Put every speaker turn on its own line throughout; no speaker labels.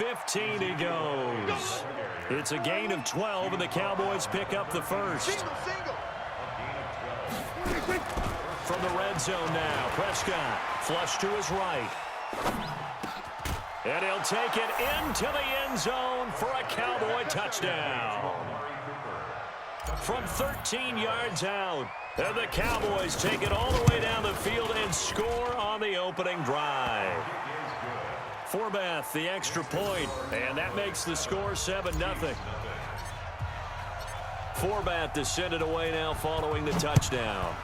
15 he goes. It's a gain of 12, and the Cowboys pick up the first. From the red zone now, Prescott flush to his right. And he'll take it into the end zone for a Cowboy touchdown. From 13 yards out, and the Cowboys take it all the way down the field and score on the opening drive. Forbath, the extra point, and that makes the score 7-0. Forbath to send it away now following the touchdown.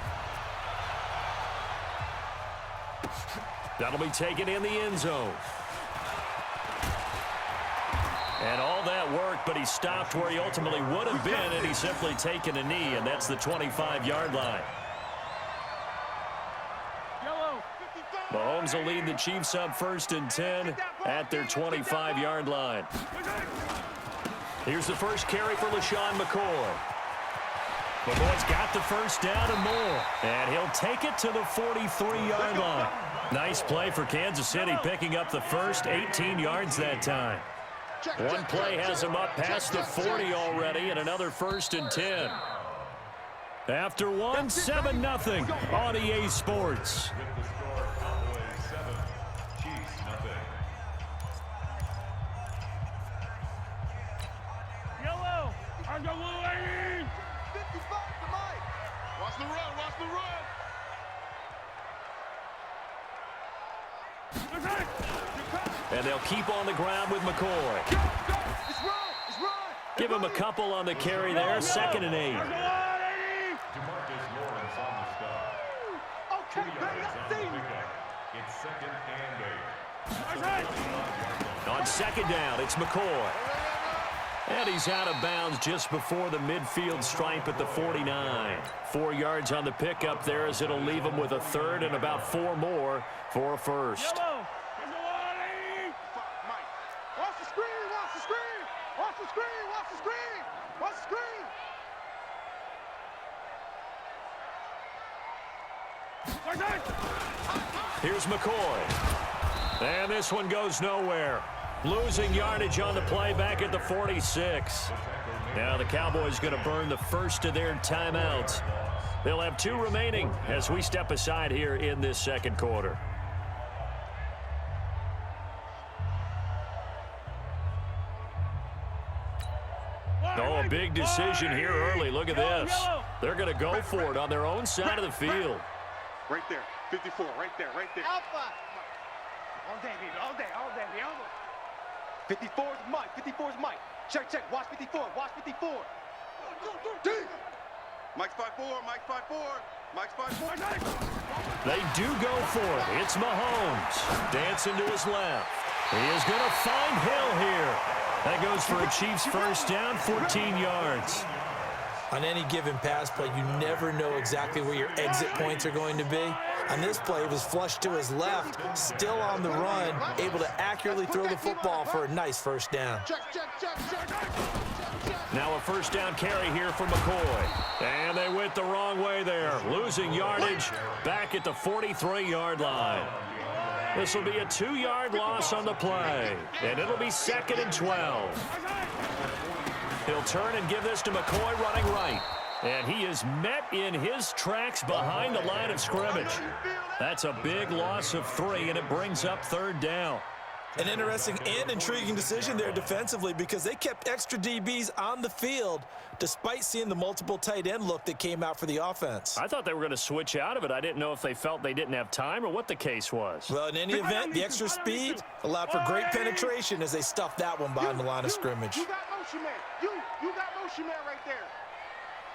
That'll be taken in the end zone. And all that work, but he stopped where he ultimately would have been, and he's simply taken a knee, and that's the 25-yard line. Mahomes will lead the Chiefs up 1st and 10 at their 25-yard line. Here's the first carry for LaShawn McCoy. McCoy's got the first down and more, and he'll take it to the 43-yard line. Nice play for Kansas City, picking up the first 18 yards that time. One play has him up past the 40 already, and another 1st and 10. After one, 7-0 on EA Sports.
Yellow, I got little 80. 55 to Mike. Watch the run, watch the run.
And they'll keep on the ground with McCoy. Give him a couple on the carry there. 2nd and 8. On 2nd down, it's McCoy. And he's out of bounds just before the midfield stripe at the 49. 4 yards on the pickup there as it'll leave him with a 3rd and about 4 more for a first. Here's McCoy. And this one goes nowhere. Losing yardage on the play back at the 46. Now the Cowboys going to burn the first of their timeouts. They'll have 2 remaining as we step aside here in this 2nd quarter. Oh, a big decision here early. Look at this. They're going to go for it on their own side of the field.
Right there. 54, right there, right there. Alpha. All day, baby, all day, all day, baby. 54 is Mike, 54 is Mike. Check, check, watch 54, watch 54. Mike's 5'4", Mike's 5'4", Mike's 5'4".
They do go for it. It's Mahomes. Dancing to his left. He is going to find Hill here. That goes for a Chiefs first down, 14 yards.
On any given pass play, you never know exactly where your exit points are going to be. On this play, it was flushed to his left, still on the run, able to accurately throw the football for a nice first down.
Now a first down carry here for McCoy. And they went the wrong way there, losing yardage back at the 43-yard line. This will be a 2-yard loss on the play, and it'll be 2nd and 12. He'll turn and give this to McCoy running right. And he is met in his tracks behind the line of scrimmage. That's a big loss of 3, and it brings up 3rd down.
An interesting and intriguing decision there defensively because they kept extra DBs on the field despite seeing the multiple tight end look that came out for the offense.
I thought they were going to switch out of it. I didn't know if they felt they didn't have time or what the case was.
Well, in any event, the extra speed allowed for great penetration as they stuffed that one behind the line of scrimmage.
You got motion man. You got motion man right there.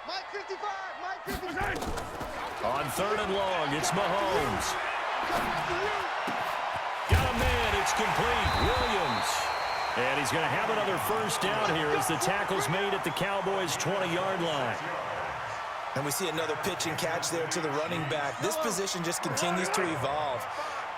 Mike 55, Mike 55.
On 3rd and long, it's Mahomes. Got a man, it's complete. Williams. And he's going to have another first down here as the tackle's made at the Cowboys' 20-yard line.
And we see another pitch and catch there to the running back. This position just continues to evolve.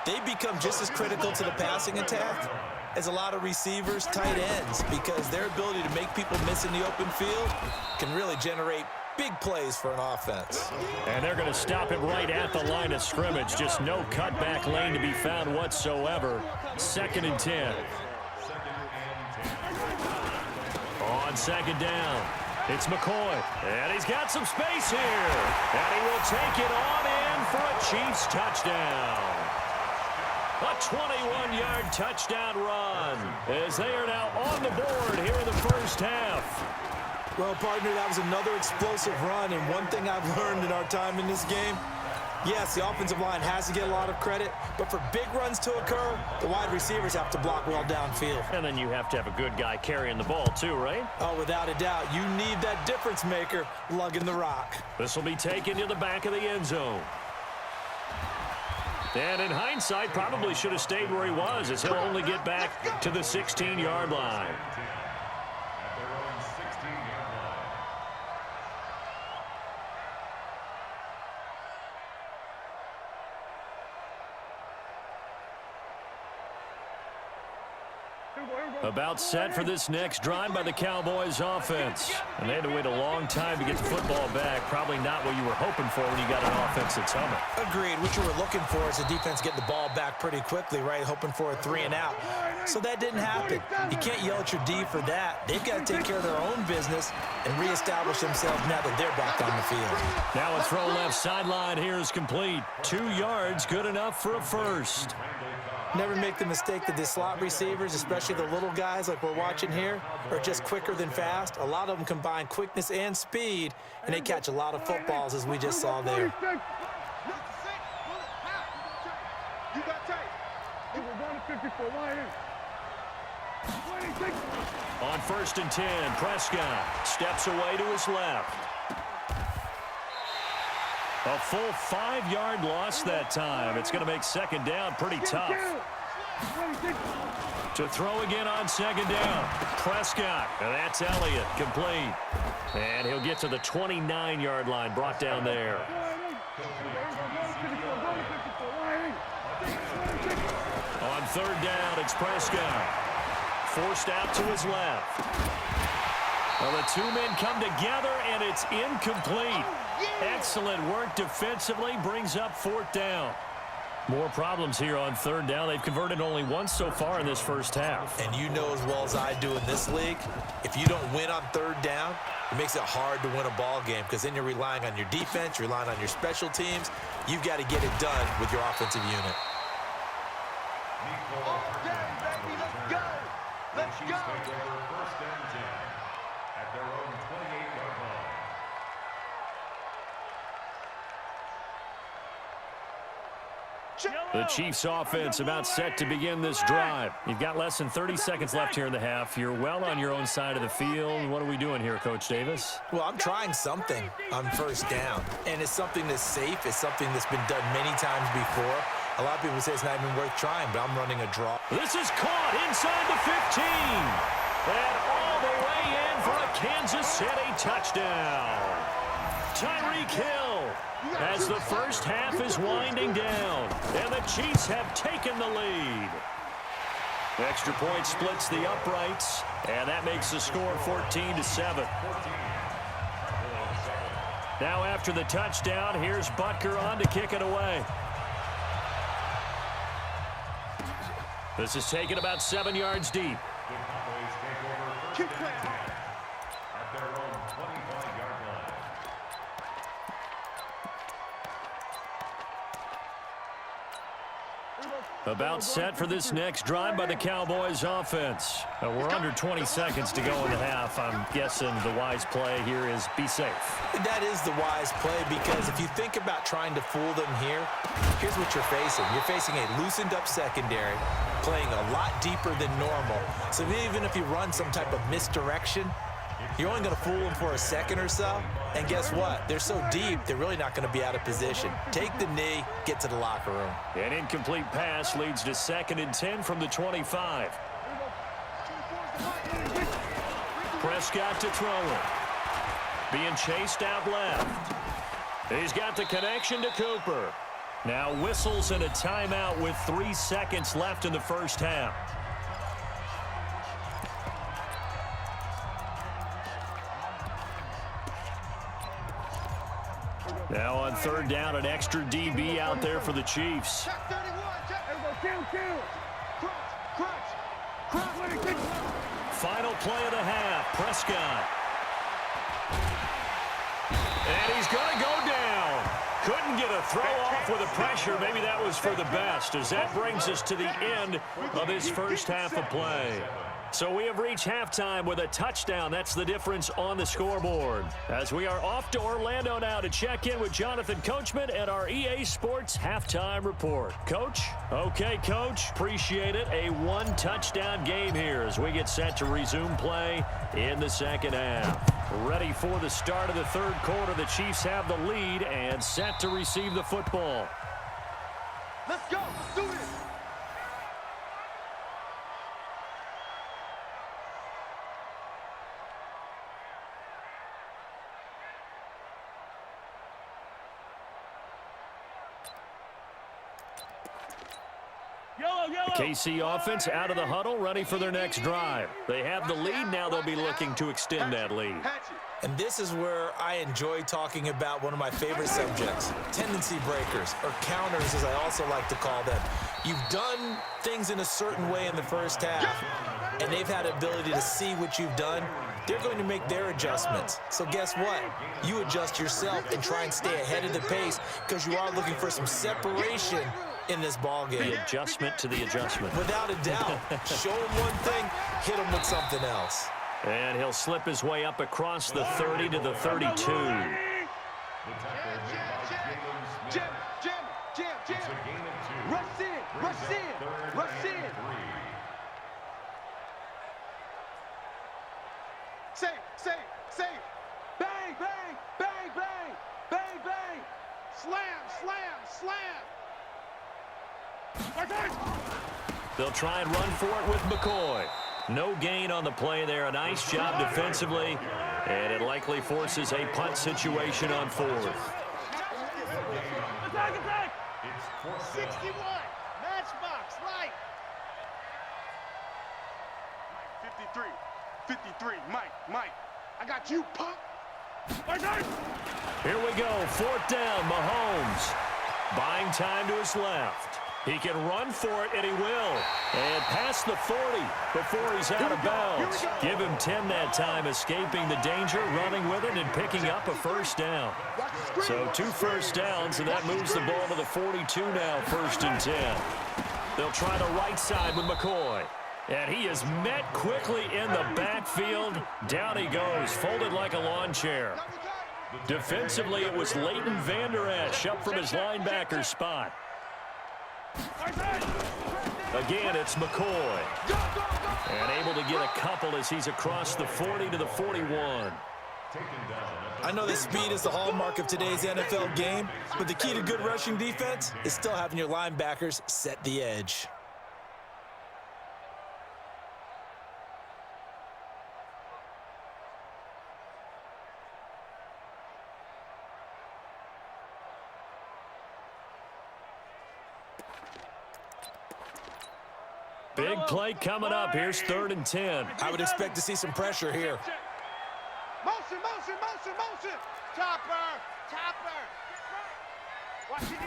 They become just as critical to the passing attack as a lot of receivers, tight ends, because their ability to make people miss in the open field can really generate big plays for an offense.
And they're going to stop him right at the line of scrimmage. Just no cutback lane to be found whatsoever. 2nd and 10. on second down. It's McCoy, and he's got some space here. And he will take it on in for a Chiefs touchdown. A 21-yard touchdown run as they are now on the board here in the first half.
Well, partner, that was another explosive run, and one thing I've learned in our time in this game, yes, the offensive line has to get a lot of credit, but for big runs to occur, the wide receivers have to block well downfield.
And then you have to have a good guy carrying the ball too, right?
Oh, without a doubt. You need that difference maker lugging the rock.
This will be taken to the back of the end zone. And in hindsight, probably should have stayed where he was, as he'll only get back to the 16-yard line. About set for this next drive by the Cowboys offense. And they had to wait a long time to get the football back. Probably not what you were hoping for when you got an offense that's humming.
Agreed. What you were looking for is the defense getting the ball back pretty quickly, right? Hoping for a 3 and out. So that didn't happen. You can't yell at your D for that. They've got to take care of their own business and reestablish themselves now that they're back on the field.
Now a throw left sideline here is complete. 2 yards, good enough for a first.
Never make the mistake that the slot receivers, especially the little guys like we're watching here, are just quicker than fast. A lot of them combine quickness and speed, and they catch a lot of footballs, as we just saw there.
On 1st and 10, Prescott steps away to his left. A full 5-yard loss that time. It's going to make second down pretty tough. To throw again on second down. Prescott, and that's Elliott, complete. And he'll get to the 29-yard line, brought down there. On 3rd down, it's Prescott. Forced out to his left. Well, the two men come together, and it's incomplete. Excellent work defensively, brings up 4th down. More problems here on 3rd down. They've converted only once so far in this first half.
And you know as well as I do in this league, if you don't win on 3rd down, it makes it hard to win a ball game because then you're relying on your defense, you're relying on your special teams. You've got to get it done with your offensive unit.
Let's go!
The Chiefs offense about set to begin this drive. You've got less than 30 seconds left here in the half. You're well on your own side of the field. What are we doing here, Coach Davis?
Well, I'm trying something on 1st down, and it's something that's safe. It's something that's been done many times before. A lot of people say it's not even worth trying, but I'm running a draw.
This is caught inside the 15. And all the way in for a Kansas City touchdown. Tyreek Hill as the first half is winding down. And the Chiefs have taken the lead. Extra point splits the uprights. And that makes the score 14-7. Now after the touchdown, here's Butker on to kick it away. This is taken about 7 yards deep.
Keep playing.
At their own 25-yard line.
About set for this next drive by the Cowboys offense. We're under 20 seconds to go in the half. I'm guessing the wise play here is be safe.
That is the wise play because if you think about trying to fool them here, here's what you're facing. You're facing a loosened up secondary, playing a lot deeper than normal. So even if you run some type of misdirection, you're only going to fool them for a second or so. And guess what? They're so deep, they're really not going to be out of position. Take the knee, get to the locker room.
An incomplete pass leads to 2nd and 10 from the 25. Prescott to throw it. Being chased out left. He's got the connection to Cooper. Now whistles and a timeout with 3 seconds left in the first half. Now on 3rd down, an extra DB out there for the Chiefs. Final play of the half. Prescott. And he's going to go down. Couldn't get a throw off with the pressure. Maybe that was for the best, as that brings us to the end of this first half of play. So we have reached halftime with a touchdown. That's the difference on the scoreboard. As we are off to Orlando now to check in with Jonathan Coachman and our EA Sports Halftime Report. Coach? Okay, Coach. Appreciate it. A one-touchdown game here as we get set to resume play in the second half. Ready for the start of the third quarter. The Chiefs have the lead and set to receive the football.
Let's go. Let's do this.
The KC offense out of the huddle, ready for their next drive. They have the lead. Now they'll be looking to extend that lead.
And this is where I enjoy talking about one of my favorite subjects, tendency breakers, or counters as I also like to call them. You've done things in a certain way in the first half, and they've had ability to see what you've done. They're going to make their adjustments. So guess what? You adjust yourself and try and stay ahead of the pace because you are looking for some separation in this ball game.
The adjustment to the adjustment.
Without a doubt. Show him one thing, hit him with something else.
And he'll slip his way up across the 30 to the 32.
Jam. Rush in. Safe. Bang. Slam.
They'll try and run for it with McCoy. No gain on the play there. A nice job defensively, and it likely forces a punt situation on fourth.
Attack. 61. Matchbox, right. 53. Mike. I got you, punk.
Here we go. Fourth down, Mahomes. Buying time to his left. He can run for it, and he will. And past the 40 before he's out of bounds. Give him 10 that time, escaping the danger, running with it, and picking up a first down. So 2 first downs, and that moves the ball to the 42 now, 1st and 10. They'll try the right side with McCoy. And he is met quickly in the backfield. Down he goes, folded like a lawn chair. Defensively, it was Leighton Vander Esch up from his linebacker spot. Again, it's McCoy. And able to get a couple as he's across the 40 to the 41.
I know that speed is the hallmark of today's NFL game, but the key to good rushing defense is still having your linebackers set the edge.
Big play coming up. Here's 3rd and 10.
I would expect to see some pressure here.
Motion. Topper.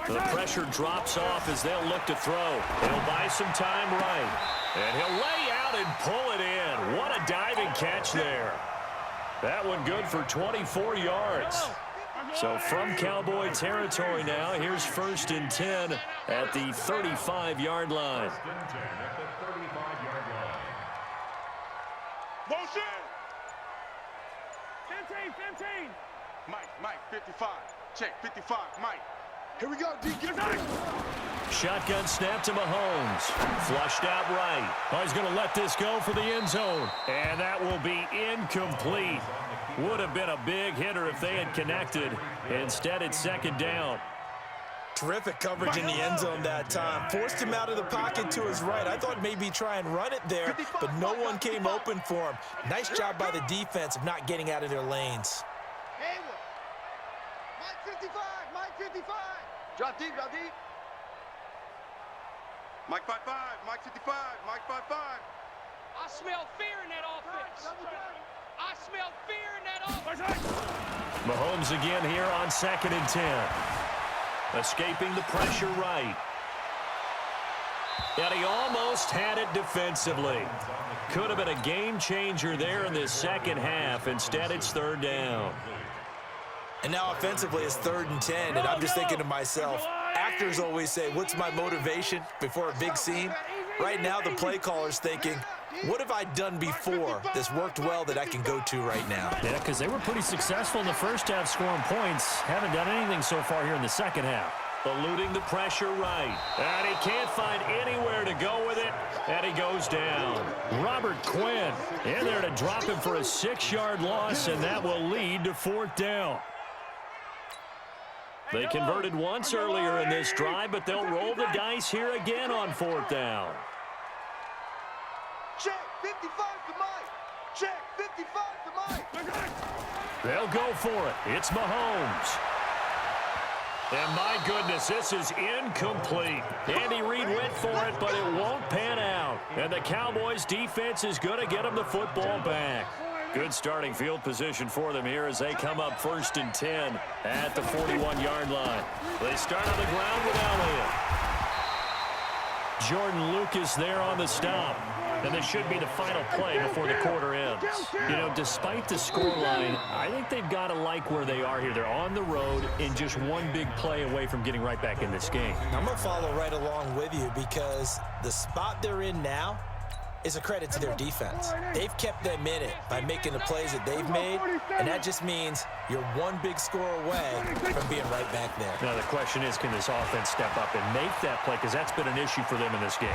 The pressure drops off as they'll look to throw. He'll buy some time right. And he'll lay out and pull it in. What a diving catch there. That one good for 24 yards. So from Cowboy territory now, here's 1st and 10 at the 35-yard line.
Motion. 15. Mike, 55. Check, 55, Mike. Here we go, D.
Shotgun snap to Mahomes. Flushed out right. Oh, he's going to let this go for the end zone. And that will be incomplete. Would have been a big hitter if they had connected. Instead, it's 2nd down.
Terrific coverage in the end zone that time. Forced him out of the pocket to his right. I thought maybe try and run it there, but no one came open for him. Nice job by the defense of not getting out of their lanes.
Mike 55. Drop deep. Mike 55, Mike 55, Mike 55.
I smell fear in that offense. I smell fear in that offense.
Mahomes again here on 2nd and 10. Escaping the pressure right. And he almost had it defensively. Could have been a game changer there in the second half. Instead, it's third down.
And now offensively it's 3rd and 10, and I'm just thinking to myself, actors always say, what's my motivation before a big scene? Right now the play caller's thinking, what have I done before that's worked well that I can go to right now?
Yeah, because they were pretty successful in the first half scoring points. Haven't done anything so far here in the second half. Eluding the pressure right. And he can't find anywhere to go with it. And he goes down. Robert Quinn in there to drop him for a 6-yard loss, and that will lead to 4th down. They converted once earlier in this drive, but they'll roll the dice here again on 4th down.
Check 55 to Mike. Check 55 to Mike.
They'll go for it. It's Mahomes. And my goodness, this is incomplete. Andy Reid went for it, but it won't pan out. And the Cowboys defense is going to get them the football back. Good starting field position for them here as they come up 1st and 10 at the 41-yard line. They start on the ground with Elliott. Jordan Lucas there on the stop. And this should be the final play before the quarter ends. You know, despite the scoreline, I think they've got to like where they are here. They're on the road and just one big play away from getting right back in this game.
I'm going to follow right along with you because the spot they're in now is a credit to their defense. They've kept them in it by making the plays that they've made, and that just means you're one big score away from being right back there.
Now the question is, can this offense step up and make that play? Because that's been an issue for them in this game.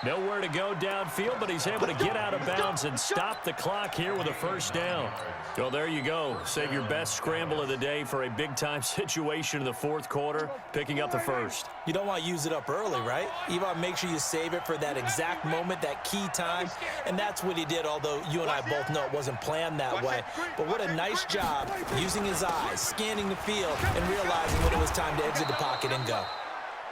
Nowhere to go downfield, but he's able to get out of bounds and stop the clock here with a 1st down. Well, there you go. Save your best scramble of the day for a big-time situation in the 4th quarter, picking up the 1st.
You don't want to use it up early, right? You want to make sure you save it for that exact moment, that key time, and that's what he did, although you and I both know it wasn't planned that way. But what a nice job using his eyes, scanning the field, and realizing when it was time to exit the pocket and go.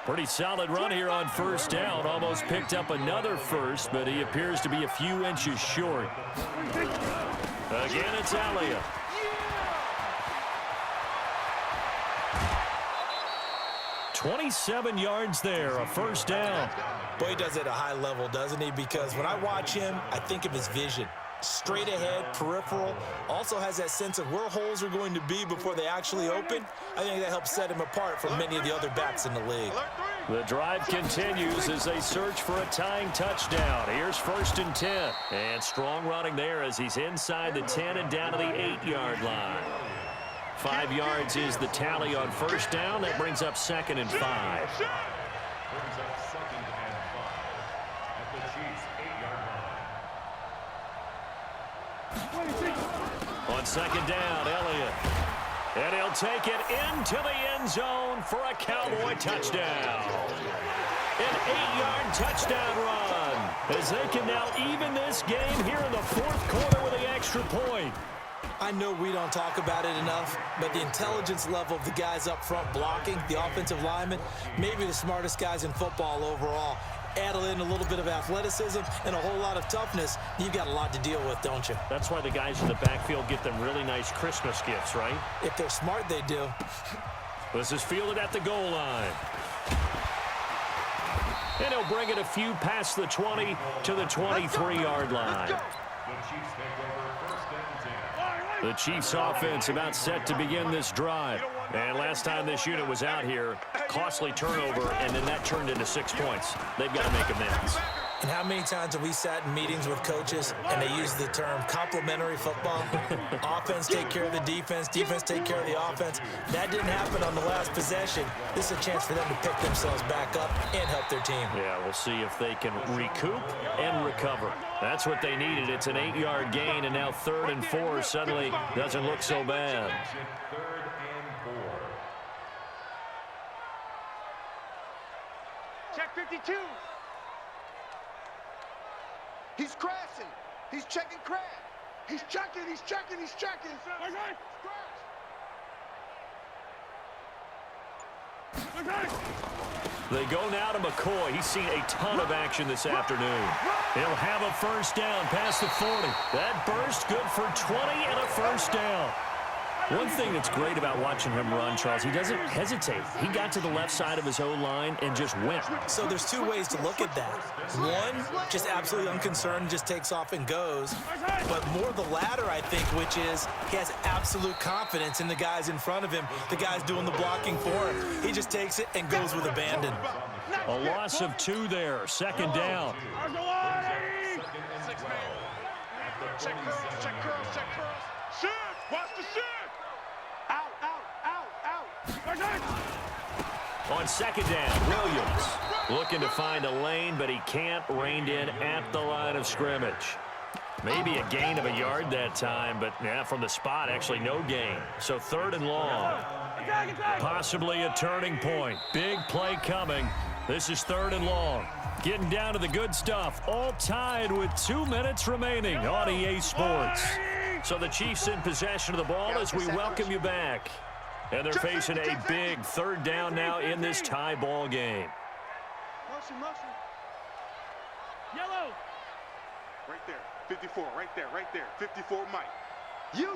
Pretty solid run here on 1st down. Almost picked up another 1st, but he appears to be a few inches short. Again, it's Elliott. $27 yards there, a 1st down.
Boy, he does it at a high level, doesn't he? Because when I watch him, I think of his vision. Straight ahead, peripheral, also has that sense of where holes are going to be before they actually open. I think that helps set him apart from many of the other backs in the league.
The drive continues as they search for a tying touchdown. Here's 1st and 10. And strong running there as he's inside the 10 and down to the 8-yard line. 5 yards is the tally on 1st down. That brings up 2nd and 5.
Brings up 2nd and 5 at the Chiefs' 8-yard line.
On 2nd down, Elliott. And he'll take it into the end zone for a Cowboy touchdown. An 8-yard touchdown run as they can now even this game here in the 4th quarter with the extra point.
I know we don't talk about it enough, but the intelligence level of the guys up front blocking, the offensive linemen, maybe the smartest guys in football overall. Add in a little bit of athleticism and a whole lot of toughness, you've got a lot to deal with, don't you?
That's why the guys in the backfield get them really nice Christmas gifts, right?
If they're smart, they do.
This is fielded at the goal line. And he'll bring it a few past the 20 to the 23-yard line.
The Chiefs take over 1st and 10.
The Chiefs offense about set to begin this drive. And last time this unit was out here, costly turnover, and then that turned into 6 points. They've got to make amends.
And how many times have we sat in meetings with coaches and they use the term complementary football? Offense take care of the defense, defense take care of the offense. That didn't happen on the last possession. This is a chance for them to pick themselves back up and help their team.
Yeah, we'll see if they can recoup and recover. That's what they needed. It's an 8-yard gain, and now 3rd and 4 suddenly doesn't look so bad.
3rd and 4.
Check 52. He's crashing. He's checking crash. He's checking. He's checking. He's checking.
They go now to McCoy. He's seen a ton of action this afternoon. He'll have a 1st down past the 40. That burst good for 20 and a 1st down. One thing that's great about watching him run, Charles, he doesn't hesitate. He got to the left side of his O-line and just went.
So there's two ways to look at that. One, just absolutely unconcerned, just takes off and goes. But more the latter, I think, which is he has absolute confidence in the guys in front of him, the guys doing the blocking for him. He just takes it and goes with abandon.
A loss of 2 there, second down.
Check curls, check curls, check curls. Shoot! Watch the shoot! Out, out, out, out!
On second down, Williams looking to find a lane, but he can't, reined in at the line of scrimmage. Maybe a gain of a yard that time, but yeah, from the spot, actually no gain. So 3rd and long. Possibly a turning point. Big play coming. This is 3rd and long. Getting down to the good stuff. All tied with 2 minutes remaining on EA Sports. So the Chiefs in possession of the ball as we welcome you back. And they're facing a big 3rd down now in this tie ball game.
Motion, motion. Yellow. Right there. 54, right there, right there. 54, Mike. You.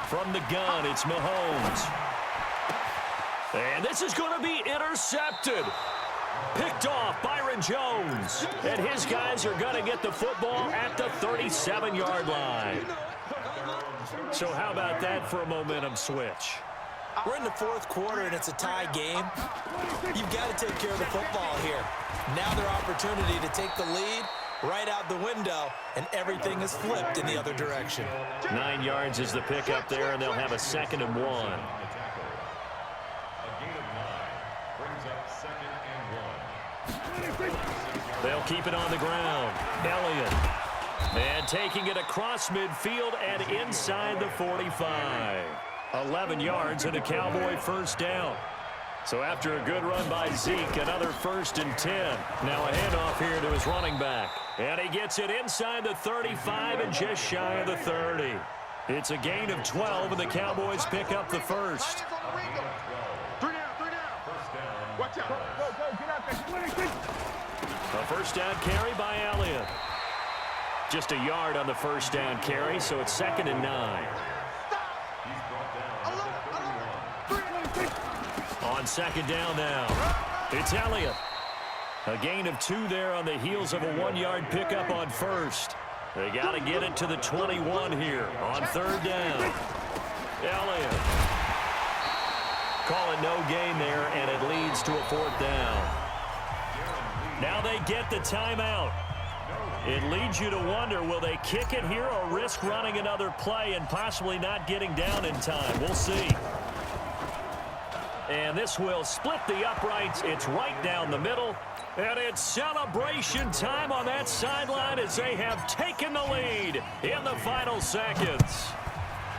From the gun, it's Mahomes. And this is going to be intercepted. Picked off Byron Jones. And his guys are going to get the football at the 37-yard line. So how about that for a momentum switch?
We're in the 4th quarter, and it's a tie game. You've got to take care of the football here. Now their opportunity to take the lead right out the window, and everything is flipped in the other direction.
9 yards is the pickup there, and they'll have a 2nd and 1. They'll keep it on the ground. Elliott. And taking it across midfield and inside the 45. 11 yards and a Cowboy 1st down. So after a good run by Zeke, another 1st and 10. Now a handoff here to his running back. And he gets it inside the 35 and just shy of the 30. It's a gain of 12, and the Cowboys pick up the 1st.
3 down. Watch out. Go, get out there.
A 1st down carry by Elliott. Just a yard on the 1st down carry, so it's 2nd and 9. On 2nd down now, it's Elliott. A gain of 2 there on the heels of a 1-yard pickup on 1st. They got to get it to the 21 here on 3rd down. Elliott. Call it no gain there, and it leads to a 4th down. Now they get the timeout. It leads you to wonder, will they kick it here or risk running another play and possibly not getting down in time? We'll see. And this will split the uprights. It's right down the middle. And it's celebration time on that sideline as they have taken the lead in the final seconds.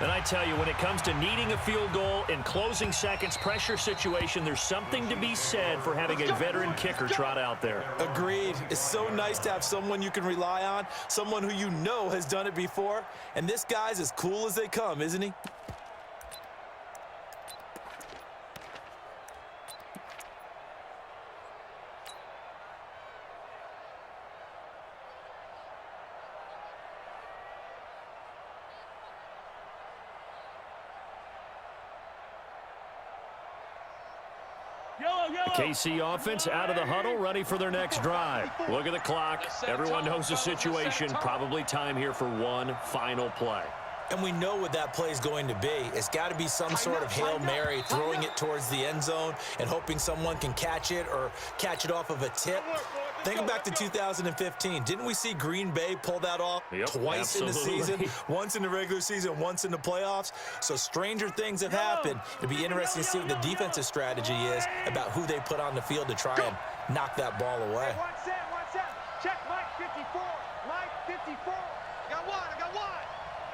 And I tell you, when it comes to needing a field goal in closing seconds, pressure situation, there's something to be said for having a veteran kicker trot out there.
Agreed. It's so nice to have someone you can rely on, someone who you know has done it before. And this guy's as cool as they come, isn't he?
KC offense out of the huddle, ready for their next drive. Look at the clock. Everyone knows the situation. Probably time here for one final play.
And we know what that play is going to be. It's got to be some sort of Hail Mary, throwing it towards the end zone and hoping someone can catch it or catch it off of a tip. Think back to 2015. Didn't we see Green Bay pull that off twice in the season? Once in the regular season, once in the playoffs. So stranger things have happened. It'd be interesting to see what the defensive strategy is about who they put on the field to try and knock that ball away.
Watch that. Check Mike 54. Mike 54. Got one.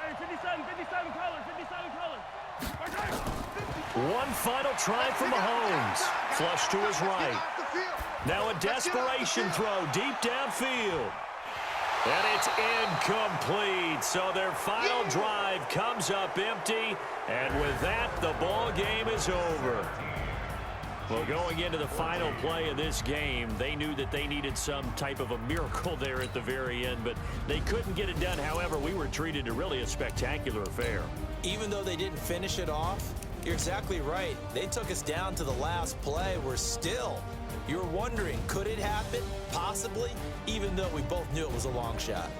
Hey, 57 colors.
One final try from Mahomes. Flush to his right. Now a desperation throw deep downfield. And it's incomplete. So their final drive comes up empty. And with that, the ball game is over. Well, going into the final play of this game, they knew that they needed some type of a miracle there at the very end, but they couldn't get it done. However, we were treated to really a spectacular affair.
Even though they didn't finish it off, you're exactly right. They took us down to the last play. We're still, you're wondering, could it happen? Possibly, even though we both knew it was a long shot.